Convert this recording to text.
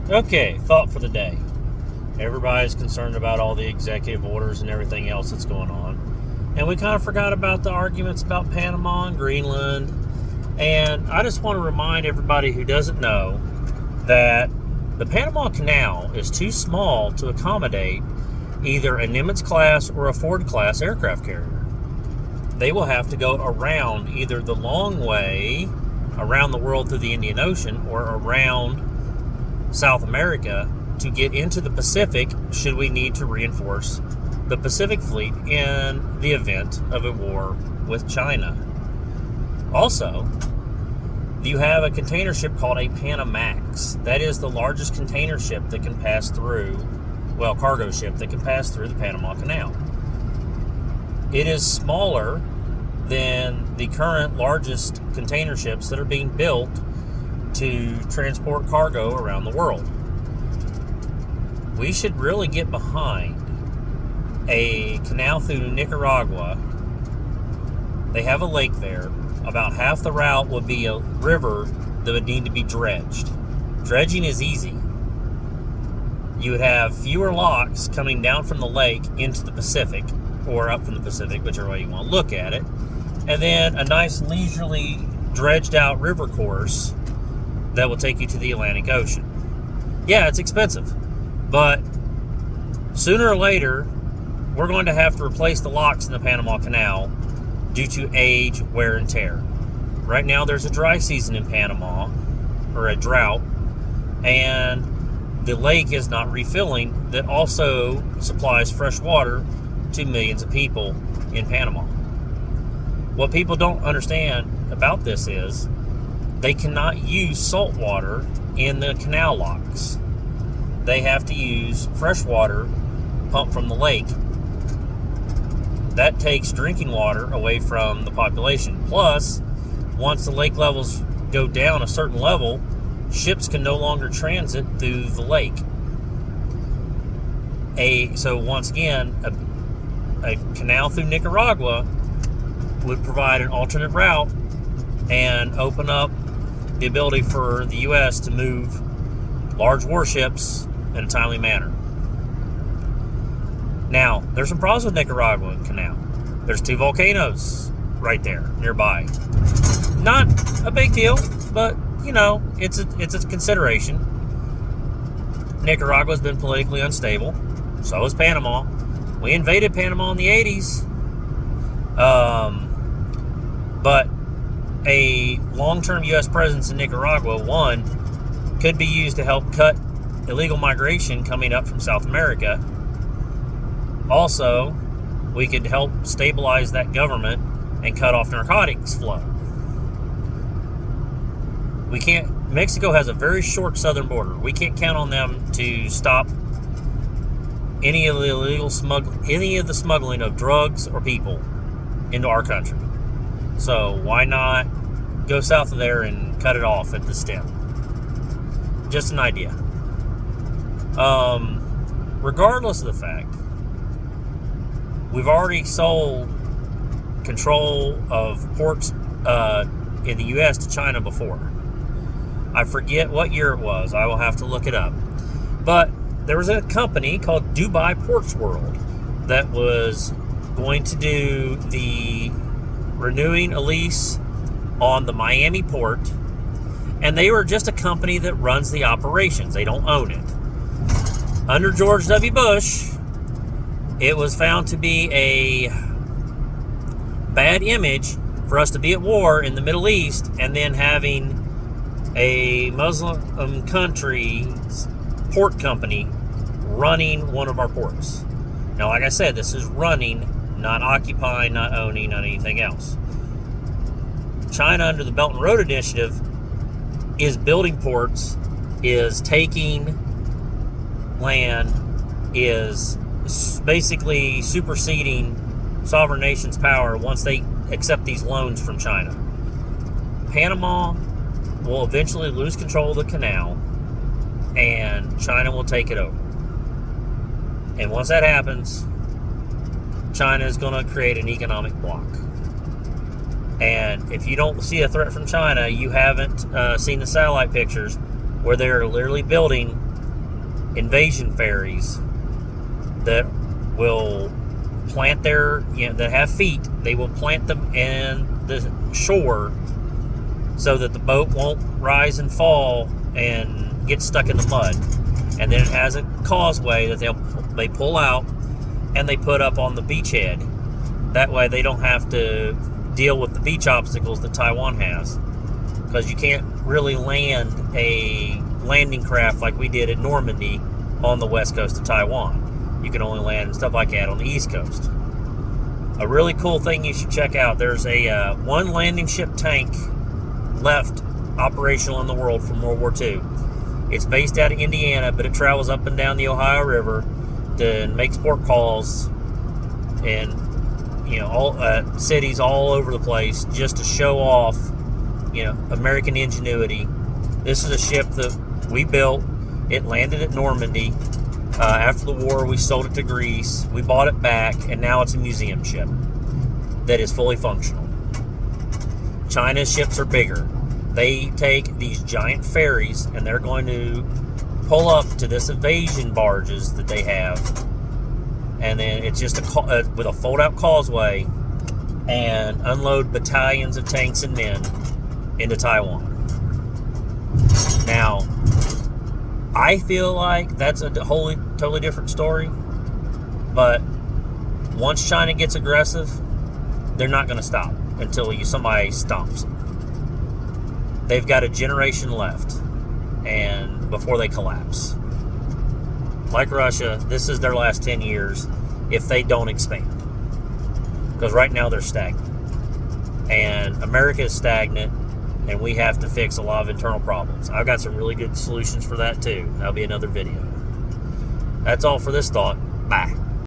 Okay, thought for the day. Everybody's concerned about all the executive orders and everything else that's going on. And we kind of forgot about the arguments about Panama and Greenland. And I just want to remind everybody who doesn't know that the Panama Canal is too small to accommodate either a Nimitz-class or a Ford-class aircraft carrier. They will have to go around either the long way around the world through the Indian Ocean or around South America to get into the Pacific should we need to reinforce the Pacific Fleet in the event of a war with China. Also, you have a container ship called a Panamax. That is the largest container ship that can pass through, cargo ship that can pass through the Panama Canal. It is smaller than the current largest container ships that are being built to transport cargo around the world. We should really get behind a canal through Nicaragua. They have a lake there. About half the route would be a river that would need to be dredged. Dredging is easy. You would have fewer locks coming down from the lake into the Pacific, or up from the Pacific, whichever way you want to look at it. And then a nice leisurely dredged out river course that will take you to the Atlantic Ocean. Yeah, it's expensive, but sooner or later, we're going to have to replace the locks in the Panama Canal due to age, wear, and tear. Right now, there's a dry season in Panama, or a drought, and the lake is not refilling. That also supplies fresh water to millions of people in Panama. What people don't understand about this is they cannot use salt water in the canal locks. They have to use fresh water pumped from the lake. That takes drinking water away from the population. Plus, once the lake levels go down a certain level, ships can no longer transit through the lake. So once again, a canal through Nicaragua would provide an alternate route and open up the ability for the U.S. to move large warships in a timely manner. Now, there's some problems with Nicaragua Canal. There's 2 volcanoes right there nearby. Not a big deal, but it's a consideration. Nicaragua's been politically unstable. So has Panama. We invaded Panama in the 80s. But a long-term U.S. presence in Nicaragua, one, could be used to help cut illegal migration coming up from South America. Also, we could help stabilize that government and cut off narcotics flow. Mexico has a very short southern border. We can't count on them to stop any of the smuggling of drugs or people into our country. So why not go south of there and cut it off at the stem? Just an idea. Regardless of the fact, we've already sold control of ports in the U.S. to China before. I forget what year it was. I will have to look it up. But there was a company called Dubai Ports World that was going to do the renewing a lease on the Miami port, and they were just a company that runs the operations. They don't own it. Under George W. Bush, it was found to be a bad image for us to be at war in the Middle East and then having a Muslim country's port company running one of our ports. Now, like I said, this is running, not occupying, not owning, not anything else. China, under the Belt and Road Initiative, is building ports, is taking land, is basically superseding sovereign nations' power once they accept these loans from China. Panama will eventually lose control of the canal, and China will take it over. And once that happens, China is going to create an economic bloc. And if you don't see a threat from China, you haven't seen the satellite pictures where they're literally building invasion ferries that will plant that have feet. They will plant them in the shore so that the boat won't rise and fall and get stuck in the mud. And then it has a causeway that they pull out and they put up on the beachhead. That way they don't have to deal with the beach obstacles that Taiwan has, because you can't really land a landing craft like we did at Normandy on the west coast of Taiwan. You can only land stuff like that on the east coast. A really cool thing you should check out, there's a one landing ship tank left operational in the world from World War II. It's based out of Indiana, but it travels up and down the Ohio River to make port calls and all cities all over the place, just to show off American ingenuity. This is a ship that we built. It landed at Normandy. After the war, we sold it to Greece. We bought it back, and now it's a museum ship that is fully functional. China's ships are bigger. They take these giant ferries, and they're going to pull up to this invasion barges that they have, and then it's just with a fold-out causeway, and unload battalions of tanks and men into Taiwan. Now, I feel like that's a totally different story, but once China gets aggressive, they're not going to stop until somebody stomps them. They've got a generation left, and before they collapse. Like Russia, this is their last 10 years if they don't expand. Because right now they're stagnant. And America is stagnant, and we have to fix a lot of internal problems. I've got some really good solutions for that too. That'll be another video. That's all for this thought. Bye.